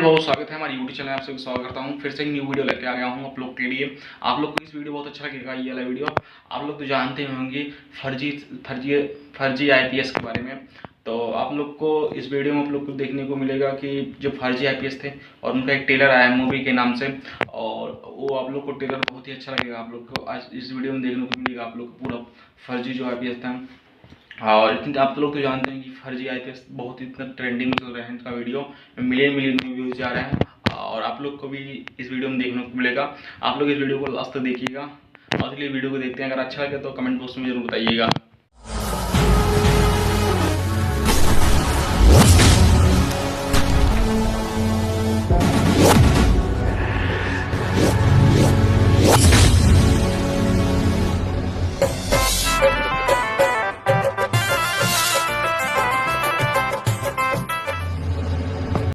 बहुत स्वागत है हमारे यूट्यूब चैनल। आपसे स्वागत करता हूं। फिर से एक न्यू वीडियो लेके आ गया हूं आप लोग के लिए। आप लोग को इस वीडियो बहुत अच्छा लगेगा। ये वाला वीडियो आप लोग तो जानते होंगे फर्जी आईपीएस के बारे में। तो आप लोग को इस वीडियो में आप लोग को देखने को मिलेगा कि जो फर्जी आईपीएस थे और उनका एक ट्रेलर आया है मूवी के नाम से, और वो आप लोग को ट्रेलर बहुत ही अच्छा लगेगा। आप लोग को आज इस वीडियो में देखने को मिलेगा आप लोग को पूरा फर्जी जो आईपीएस था। और इतने आप लोग तो जानते हैं कि फर्जी आईपीएस बहुत ही इतना ट्रेंडिंग में चल रहा है। इनका वीडियो मिलियन में व्यूज जा रहे हैं और आप लोग को भी इस वीडियो में देखने को मिलेगा। आप लोग इस वीडियो को लास्ट तक देखिएगा और इसलिए वीडियो को देखते हैं। अगर अच्छा लगे तो कमेंट बॉक्स में जरूर बताइएगा।